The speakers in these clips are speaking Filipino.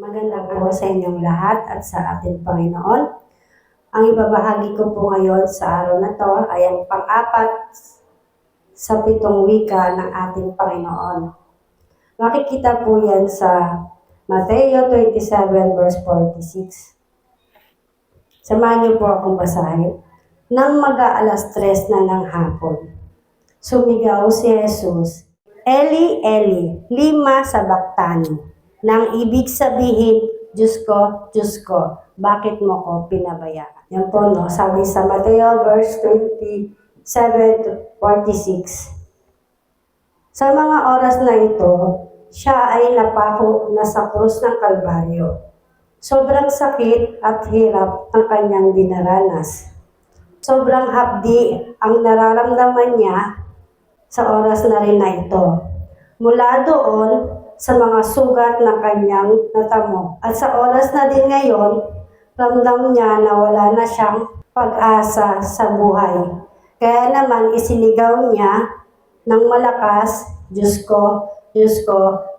Magandang araw sa inyong lahat at sa ating Panginoon. Ang ibabahagi ko po ngayon sa araw na to ay ang pang-apat sa 7 wika ng ating Panginoon. Makikita po yan sa Mateo 27 verse 46. Samahan niyo po akong basahin. Nang mag-aalas 3 na ng hapon, sumigaw si Jesus, Eli, Eli, lima sabachthani, nang ibig sabihin, Diyos ko, bakit mo ko pinabayaan? Yan po, no? Sabi sa Mateo verse 27 to 46. Sa mga oras na ito, siya ay napako na sa krus ng Kalbaryo. Sobrang sakit at hirap ang kanyang dinaranas. Sobrang hapdi ang nararamdaman niya sa oras na rin na ito. Mula doon, sa mga sugat ng kanyang natamo. At sa oras na din ngayon, ramdam niya na wala na siyang pag-asa sa buhay. Kaya naman isinigaw niya ng malakas, Diyos ko,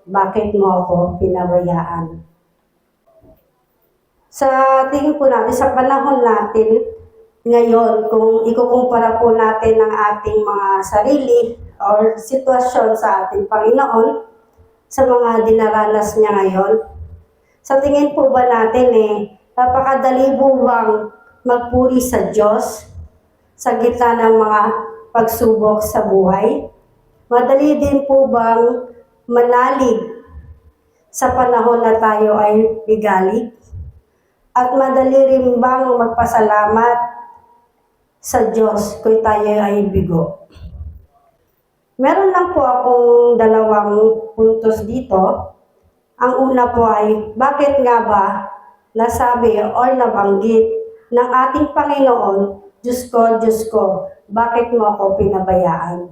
bakit mo ako pinabayaan? Sa tingin po natin, sa panahon natin ngayon, kung ikukumpara po natin ang ating mga sarili or sitwasyon sa ating Panginoon, sa mga dinaranas niya ngayon. Sa tingin po ba natin napakadali po bang magpuri sa Diyos sa gitna ng mga pagsubok sa buhay? Madali din po bang manalig sa panahon na tayo ay bigalig? At madali rin bang magpasalamat sa Diyos kung tayo ay bigo? Meron lang po akong dalawang puntos dito. Ang una po ay, bakit nga ba nasabi o nabanggit ng ating Panginoon, Diyos ko, bakit mo ako pinabayaan?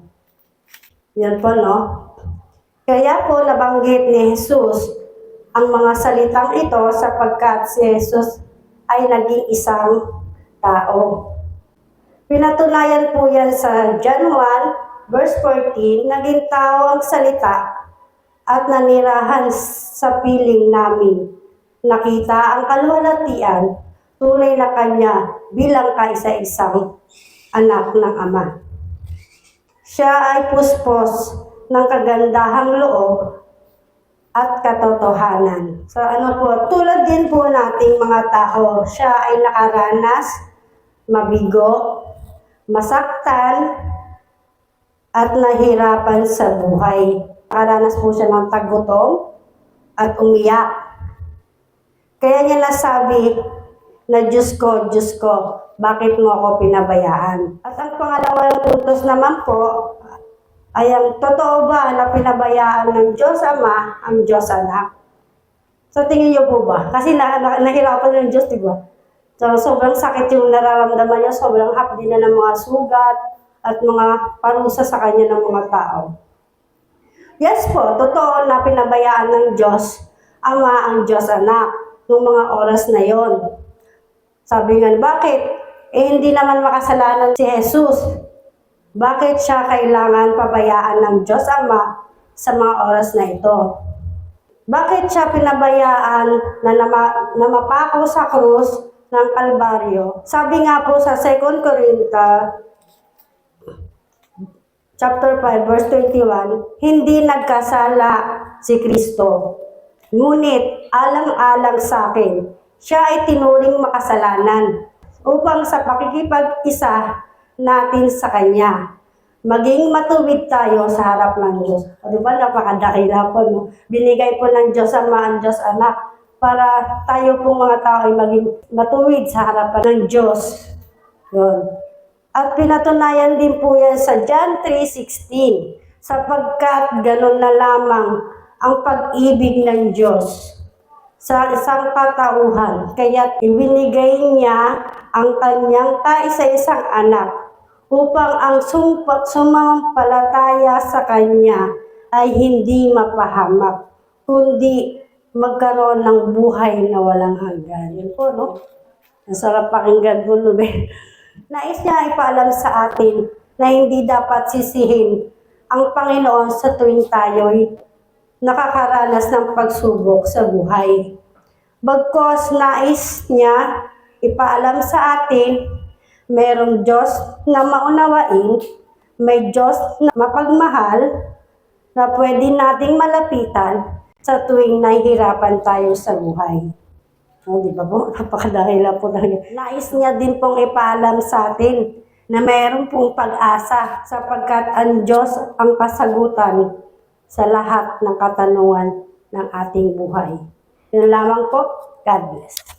Yan po, no? Kaya po nabanggit ni Jesus ang mga salitang ito sapagkat si Jesus ay naging isang tao. Pinatunayan po yan sa John 1, Verse 14, naging tao ang salita at nanirahan sa piling namin. Nakita ang kaluwalhatian, tunay na kanya bilang kaisa-isang anak ng Ama. Siya ay puspos ng kagandahang loob at katotohanan. So tulad din po nating mga tao, siya ay nakaranas, mabigo, masaktan, at nahirapan sa buhay. Nakaranas po siya ng tagutom at umiyak. Kaya niya nasabi na Diyos ko, bakit mo ako pinabayaan? At ang pangalawang puntos naman po ay ang totoo ba na pinabayaan ng Diyos Ama ang Diyos Anak? So tingin niyo po ba? Kasi nahirapan ng Diyos, di ba? So sobrang sakit yung nararamdaman niya, sobrang hapdi na ng mga sugat, at mga parusa sa kanya ng mga tao. Yes po, totoo na pinabayaan ng Diyos Ama ang Diyos Anak noong mga oras na yon. Sabi nga, bakit? Hindi naman makasalanan si Jesus. Bakit siya kailangan pabayaan ng Diyos Ama sa mga oras na ito? Bakit siya pinabayaan na mapako sa krus ng Kalbaryo? Sabi nga po sa 2 Corinthians Chapter 5, verse 21, hindi nagkasala si Kristo. Ngunit, alang-alang sa akin, siya ay tinuring makasalanan upang sa pakikipag-isa natin sa Kanya, maging matuwid tayo sa harap ng Diyos. O diba, napakadakila po, no? Binigay po ng Diyos Ama ang Diyos Anak para tayo pong mga tao ay maging matuwid sa harapan ng Diyos. Yun. At pinatunayan din po yan sa John 3:16, sapagkat ganun na lamang ang pag-ibig ng Diyos sa isang katauhan, kaya ibinigay niya ang kanyang kaisa-isang anak upang ang sumampalataya sa kanya ay hindi mapahamak, kundi magkaroon ng buhay na walang hanggan. Yun po, no? Ang sarap pakinggan po, no? Nais niya ipaalam sa atin na hindi dapat sisihin ang Panginoon sa tuwing tayo'y nakakaranas ng pagsubok sa buhay. Bagkos nais niya ipaalam sa atin, merong Diyos na maunawain, may Diyos na mapagmahal, na pwede nating malapitan sa tuwing nahihirapan tayo sa buhay. Oh, di ba po? Napakadahila po talaga. Nais niya din pong ipaalam sa atin na mayroon pong pag-asa sapagkat ang Diyos ang kasagutan sa lahat ng katanungan ng ating buhay. Yun lamang po. God bless.